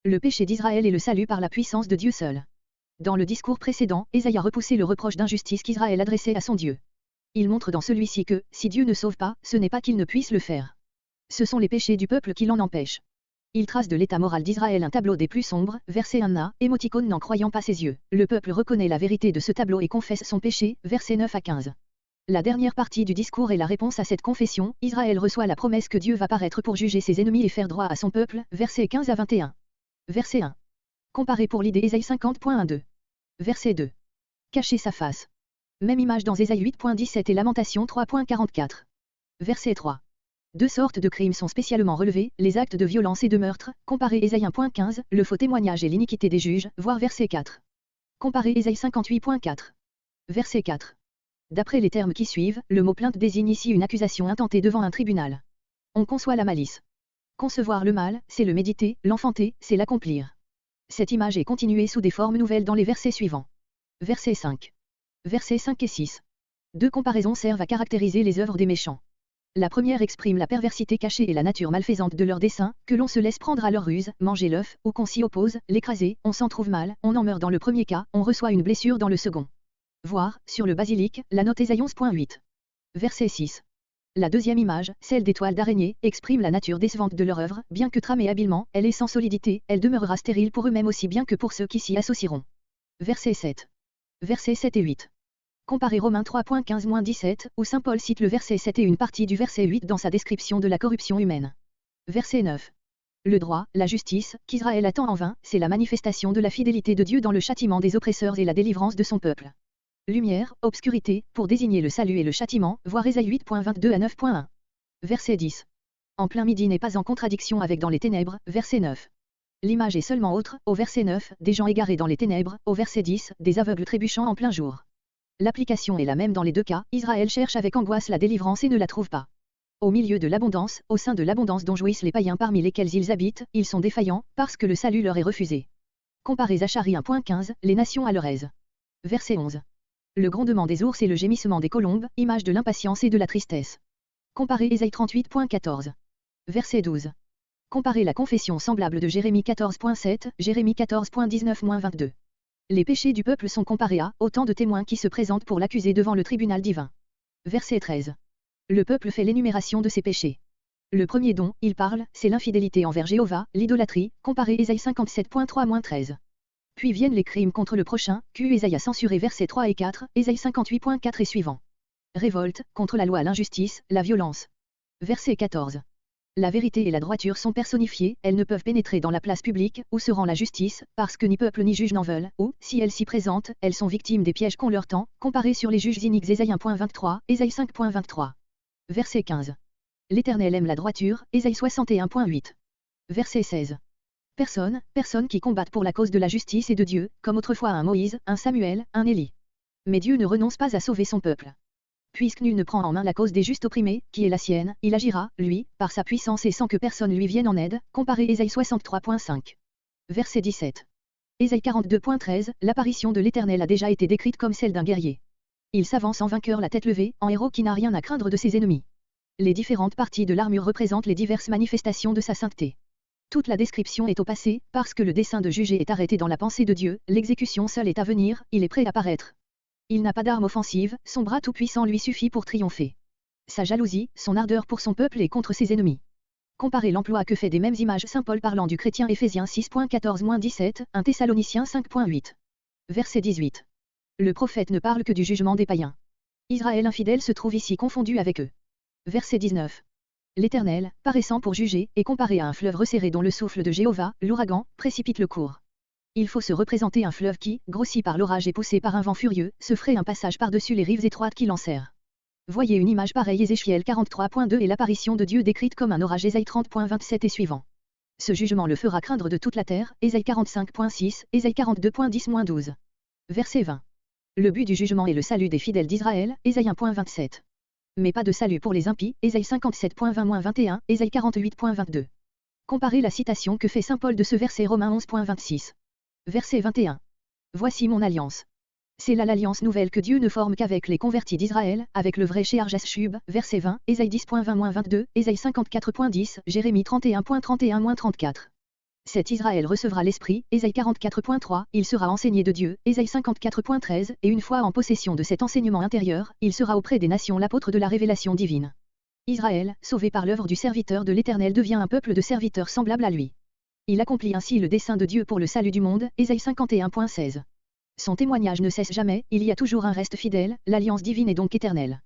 Le péché d'Israël est le salut par la puissance de Dieu seul. Dans le discours précédent, Ésaïe a repoussé le reproche d'injustice qu'Israël adressait à son Dieu. Il montre dans celui-ci que, si Dieu ne sauve pas, ce n'est pas qu'il ne puisse le faire. Ce sont les péchés du peuple qui l'en empêchent. Il trace de l'état moral d'Israël un tableau des plus sombres, verset 1a, émoticône n'en croyant pas ses yeux. Le peuple reconnaît la vérité de ce tableau et confesse son péché, versets 9 à 15. La dernière partie du discours est la réponse à cette confession. Israël reçoit la promesse que Dieu va paraître pour juger ses ennemis et faire droit à son peuple, versets 15 à 21. Verset 1. Comparé pour l'idée Ésaïe 50.12. Verset 2. Cacher sa face. Même image dans Ésaïe 8.17 et Lamentation 3.44. Verset 3. Deux sortes de crimes sont spécialement relevés, les actes de violence et de meurtre, comparé Ésaïe 1.15, le faux témoignage et l'iniquité des juges, voir verset 4. Comparé Ésaïe 58.4. Verset 4. D'après les termes qui suivent, le mot plainte désigne ici une accusation intentée devant un tribunal. On conçoit la malice. Concevoir le mal, c'est le méditer, l'enfanter, c'est l'accomplir. Cette image est continuée sous des formes nouvelles dans les versets suivants. Verset 5. Versets 5 et 6. Deux comparaisons servent à caractériser les œuvres des méchants. La première exprime la perversité cachée et la nature malfaisante de leurs desseins, que l'on se laisse prendre à leur ruse, manger l'œuf, ou qu'on s'y oppose, l'écraser, on s'en trouve mal, on en meurt dans le premier cas, on reçoit une blessure dans le second. Voir, sur le basilic, la note Ésaïe 11.8. Verset 6. La deuxième image, celle des toiles d'araignée, exprime la nature décevante de leur œuvre, bien que tramée habilement, elle est sans solidité, elle demeurera stérile pour eux-mêmes aussi bien que pour ceux qui s'y associeront. Verset 7. Versets 7 et 8. Comparez Romains 3.15-17, où saint Paul cite le verset 7 et une partie du verset 8 dans sa description de la corruption humaine. Verset 9. Le droit, la justice, qu'Israël attend en vain, c'est la manifestation de la fidélité de Dieu dans le châtiment des oppresseurs et la délivrance de son peuple. Lumière, obscurité, pour désigner le salut et le châtiment, voir Ésaïe 8.22 à 9.1. Verset 10. En plein midi n'est pas en contradiction avec dans les ténèbres, verset 9. L'image est seulement autre, au verset 9, des gens égarés dans les ténèbres, au verset 10, des aveugles trébuchant en plein jour. L'application est la même dans les deux cas, Israël cherche avec angoisse la délivrance et ne la trouve pas. Au milieu de l'abondance, au sein de l'abondance dont jouissent les païens parmi lesquels ils habitent, ils sont défaillants, parce que le salut leur est refusé. Comparez Zacharie 1.15, les nations à leur aise. Verset 11. Le grondement des ours et le gémissement des colombes, image de l'impatience et de la tristesse. Comparez Ésaïe 38.14. Verset 12. Comparez la confession semblable de Jérémie 14.7, Jérémie 14.19-22. Les péchés du peuple sont comparés à autant de témoins qui se présentent pour l'accuser devant le tribunal divin. Verset 13. Le peuple fait l'énumération de ses péchés. Le premier dont il parle, c'est l'infidélité envers Jéhovah, l'idolâtrie, comparé Ésaïe 57.3-13. Puis viennent les crimes contre le prochain, Ésaïe a censuré versets 3 et 4, Ésaïe 58.4 et suivant. Révolte, contre la loi l'injustice, la violence. Verset 14. La vérité et la droiture sont personnifiées, elles ne peuvent pénétrer dans la place publique, où se rend la justice, parce que ni peuple ni juge n'en veulent, ou, si elles s'y présentent, elles sont victimes des pièges qu'on leur tend, comparé sur les juges iniques Ésaïe 1.23, Ésaïe 5.23. Verset 15. L'Éternel aime la droiture, Ésaïe 61.8. Verset 16. Personne qui combattent pour la cause de la justice et de Dieu, comme autrefois un Moïse, un Samuel, un Élie. Mais Dieu ne renonce pas à sauver son peuple. Puisque nul ne prend en main la cause des justes opprimés, qui est la sienne, il agira, lui, par sa puissance et sans que personne lui vienne en aide, comparé Ésaïe 63.5. Verset 17. Ésaïe 42.13, l'apparition de l'Éternel a déjà été décrite comme celle d'un guerrier. Il s'avance en vainqueur la tête levée, en héros qui n'a rien à craindre de ses ennemis. Les différentes parties de l'armure représentent les diverses manifestations de sa sainteté. Toute la description est au passé, parce que le dessein de juger est arrêté dans la pensée de Dieu, l'exécution seule est à venir, il est prêt à paraître. Il n'a pas d'arme offensive, son bras tout-puissant lui suffit pour triompher. Sa jalousie, son ardeur pour son peuple et contre ses ennemis. Comparez l'emploi que fait des mêmes images saint Paul parlant du chrétien Éphésiens 6.14-17, 1 Thessaloniciens 5.8. Verset 18. Le prophète ne parle que du jugement des païens. Israël infidèle se trouve ici confondu avec eux. Verset 19. L'Éternel, paraissant pour juger, est comparé à un fleuve resserré dont le souffle de Jéhovah, l'ouragan, précipite le cours. Il faut se représenter un fleuve qui, grossi par l'orage et poussé par un vent furieux, se ferait un passage par-dessus les rives étroites qui l'enserrent. Voyez une image pareille Ézéchiel 43.2 et l'apparition de Dieu décrite comme un orage Ésaïe 30.27 et suivant. Ce jugement le fera craindre de toute la terre, Ésaïe 45.6, Ésaïe 42.10-12. Verset 20. Le but du jugement est le salut des fidèles d'Israël, Ésaïe 1.27. Mais pas de salut pour les impies, Ésaïe 57.20-21, Ésaïe 48.22. Comparez la citation que fait saint Paul de ce verset Romains 11.26. Verset 21. Voici mon alliance. C'est là l'alliance nouvelle que Dieu ne forme qu'avec les convertis d'Israël, avec le vrai Shear Jashub, verset 20, Ésaïe 10.20-22, Ésaïe 54.10, Jérémie 31.31-34. Cet Israël recevra l'Esprit, Ésaïe 44.3, il sera enseigné de Dieu, Ésaïe 54.13, et une fois en possession de cet enseignement intérieur, il sera auprès des nations l'apôtre de la révélation divine. Israël, sauvé par l'œuvre du serviteur de l'Éternel, devient un peuple de serviteurs semblables à lui. Il accomplit ainsi le dessein de Dieu pour le salut du monde, Ésaïe 51.16. Son témoignage ne cesse jamais, il y a toujours un reste fidèle, l'alliance divine est donc éternelle.